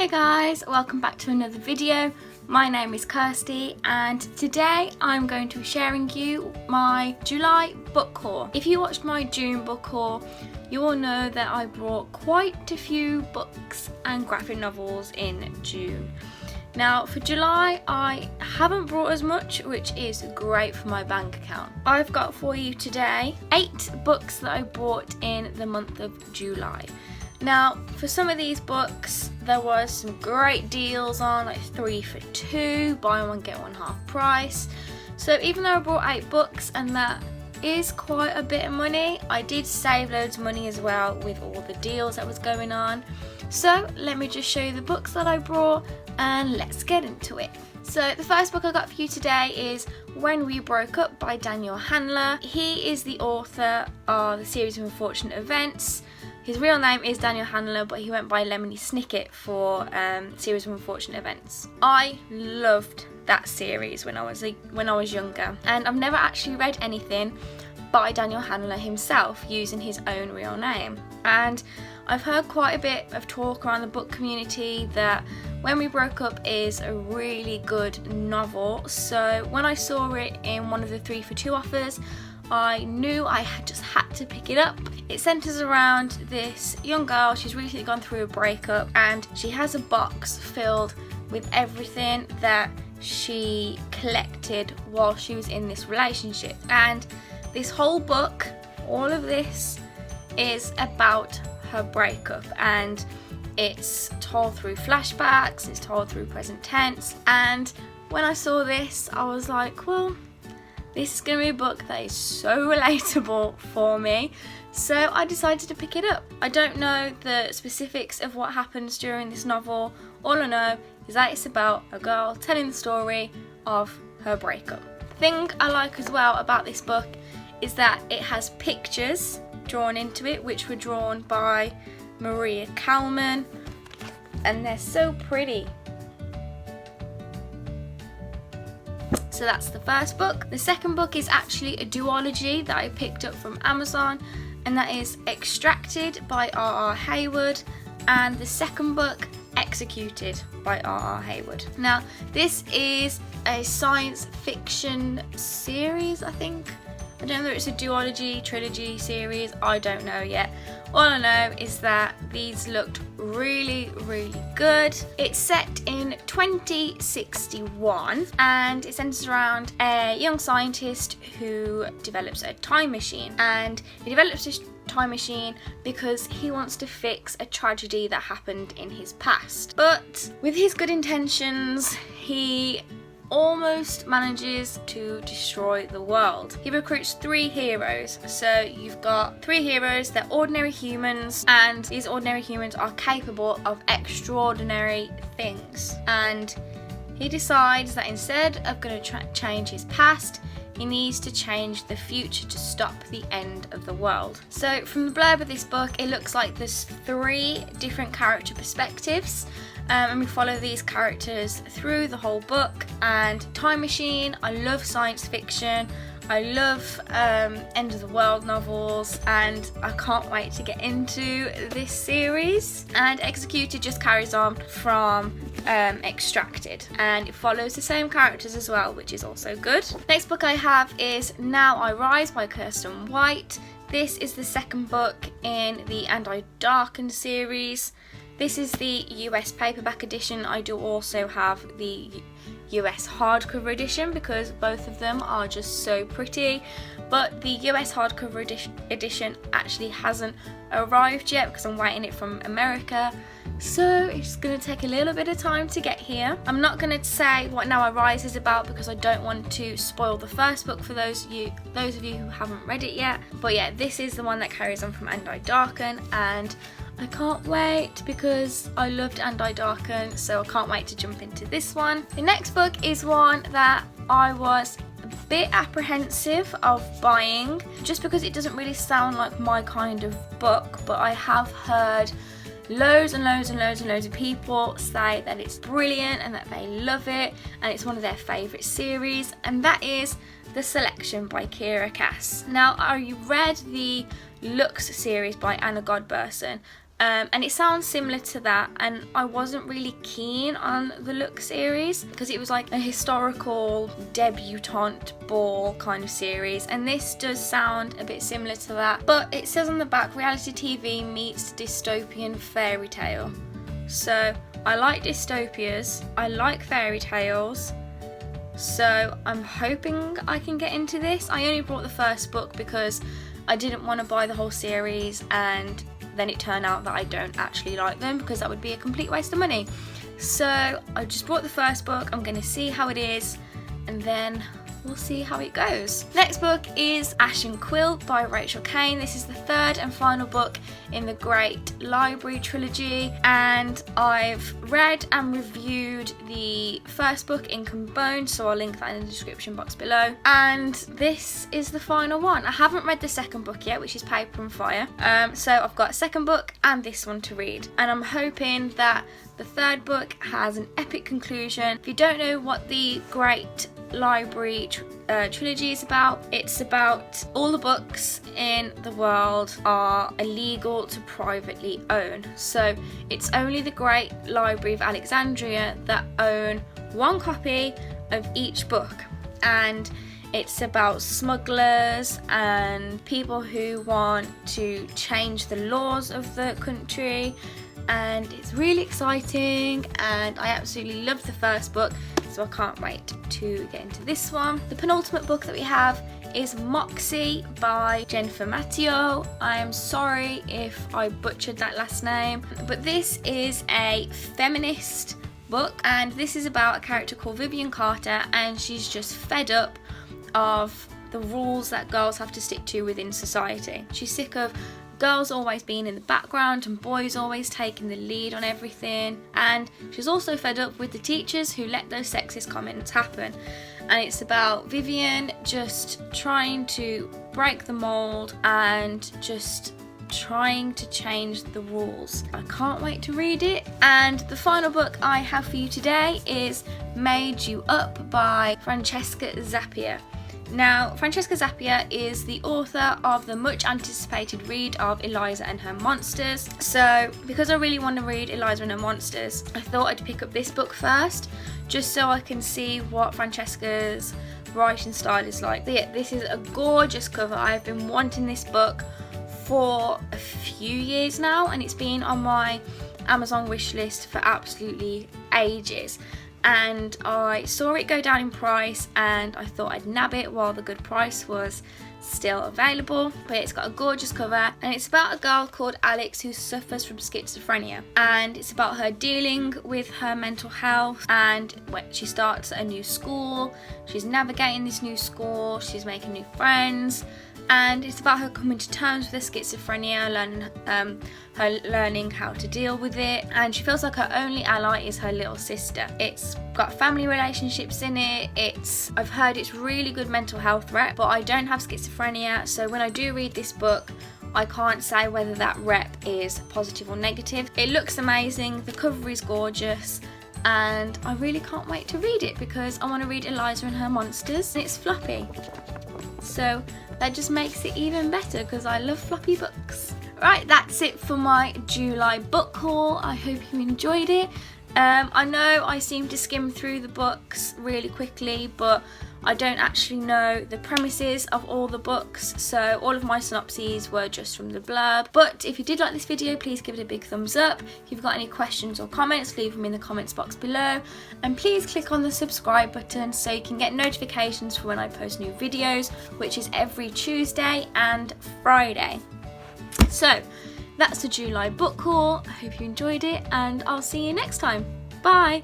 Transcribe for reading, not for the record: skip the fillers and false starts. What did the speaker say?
Hey guys, welcome back to another video. My name is Kirsty and today I'm going to be sharing you my July book haul. If you watched my June book haul, you will know that I brought quite a few books and graphic novels in June. Now for July I haven't brought as much, which is great for my bank account. I've got for you today 8 books that I bought in the month of July. Now for some of these books there was some great deals on, like 3 for 2, buy one get one half price. So even though I bought 8 books and that is quite a bit of money, I did save loads of money as well with all the deals that was going on. So let me just show you the books that I brought and let's get into it. So the first book I got for you today is When We Broke Up by Daniel Handler. He is the author of the series of unfortunate events. His real name is Daniel Handler, but he went by Lemony Snicket for series of unfortunate events. I loved that series when I was younger, and I've never actually read anything by Daniel Handler himself using his own real name. And I've heard quite a bit of talk around the book community that When We Broke Up is a really good novel. So when I saw it in one of the 3 for 2 offers, I knew I just had to pick it up. It centres around this young girl. She's recently gone through a breakup and she has a box filled with everything that she collected while she was in this relationship. And this whole book, all of this, is about her breakup, and it's told through flashbacks, it's told through present tense. And when I saw this, I was like, well, this is going to be a book that is so relatable for me, so I decided to pick it up. I don't know the specifics of what happens during this novel. All I know is that it's about a girl telling the story of her breakup. The thing I like as well about this book is that it has pictures drawn into it, which were drawn by Maria Kalman, and they're so pretty. So that's the first book. The second book is actually a duology that I picked up from Amazon, and that is Extracted by R.R. Hayward, and the second book, Executed by R.R. Hayward. Now this is a science fiction series, I think. I don't know if it's a duology, trilogy series, I don't know yet. All I know is that these looked really, really good. It's set in 2061 and it centers around a young scientist who develops a time machine. And he develops this time machine because he wants to fix a tragedy that happened in his past. But with his good intentions, he almost manages to destroy the world. He recruits 3 heroes. So you've got 3 heroes, they're ordinary humans, and these ordinary humans are capable of extraordinary things. And he decides that instead of going to change his past, he needs to change the future to stop the end of the world. So from the blurb of this book, it looks like there's 3 different character perspectives. And we follow these characters through the whole book. And time machine, I love science fiction, I love end of the world novels, and I can't wait to get into this series. And Executed just carries on from Extracted, and it follows the same characters as well, which is also good. Next book I have is Now I Rise by Kirsten White. This is the second book in the And I Darken series. This is the US paperback edition. I do also have the US hardcover edition because both of them are just so pretty. But the US hardcover edition actually hasn't arrived yet because I'm waiting it from America. So it's going to take a little bit of time to get here. I'm not going to say what Now I Rise is about because I don't want to spoil the first book for those of you who haven't read it yet. But yeah, this is the one that carries on from And I Darken, and I can't wait because I loved And I Darken, so I can't wait to jump into this one. The next book is one that I was a bit apprehensive of buying just because it doesn't really sound like my kind of book, but I have heard loads of people say that it's brilliant and that they love it and it's one of their favourite series, and that is The Selection by Kira Cass. Now I read the Lux series by Anna Godberson, and it sounds similar to that, and I wasn't really keen on the Look series because it was like a historical debutante ball kind of series, and this does sound a bit similar to that. But it says on the back, reality TV meets dystopian fairy tale. So I like dystopias, I like fairy tales, so I'm hoping I can get into this. I only bought the first book because I didn't want to buy the whole series and then it turned out that I don't actually like them, because that would be a complete waste of money. So I just bought the first book. I'm going to see how it is and then we'll see how it goes. Next book is Ash and Quill by Rachel Kane. This is the third and final book in the Great Library trilogy, and I've read and reviewed the first book, Ink and Bone, so I'll link that in the description box below. And this is the final one. I haven't read the second book yet, which is Paper and Fire. So I've got a second book and this one to read, and I'm hoping that the third book has an epic conclusion. If you don't know what the Great Library trilogy is about, it's about all the books in the world are illegal to privately own. So it's only the Great Library of Alexandria that own one copy of each book, and it's about smugglers and people who want to change the laws of the country, and it's really exciting, and I absolutely loved the first book, so I can't wait to get into this one. The penultimate book that we have is Moxie by Jennifer Matteo. I am sorry if I butchered that last name, but this is a feminist book, and this is about a character called Vivian Carter, and she's just fed up of the rules that girls have to stick to within society. She's sick of girls always being in the background and boys always taking the lead on everything, and she's also fed up with the teachers who let those sexist comments happen. And it's about Vivian just trying to break the mold and just trying to change the rules. I can't wait to read it. And the final book I have for you today is Made You Up by Francesca Zappia. Now, Francesca Zappia is the author of the much anticipated read of Eliza and Her Monsters. So because I really want to read Eliza and Her Monsters, I thought I'd pick up this book first, just so I can see what Francesca's writing style is like. But yeah, this is a gorgeous cover. I've been wanting this book for a few years now, and it's been on my Amazon wish list for absolutely ages. And I saw it go down in price and I thought I'd nab it while the good price was still available. But it's got a gorgeous cover, and it's about a girl called Alex who suffers from schizophrenia, and it's about her dealing with her mental health. And when she starts a new school, she's navigating this new school, she's making new friends, and it's about her coming to terms with her schizophrenia, learning how to deal with it, and she feels like her only ally is her little sister. It's got family relationships in it. I've heard it's really good mental health rep, but I don't have schizophrenia, so when I do read this book, I can't say whether that rep is positive or negative. It looks amazing, the cover is gorgeous, and I really can't wait to read it because I want to read Eliza and Her Monsters, and it's floppy. So that just makes it even better because I love floppy books. Right, that's it for my July book haul. I hope you enjoyed it. I know I seem to skim through the books really quickly, but I don't actually know the premises of all the books, so all of my synopses were just from the blurb. But if you did like this video, please give it a big thumbs up. If you've got any questions or comments, leave them in the comments box below, and please click on the subscribe button so you can get notifications for when I post new videos, which is every Tuesday and Friday. So that's the July book haul. I hope you enjoyed it, and I'll see you next time. Bye!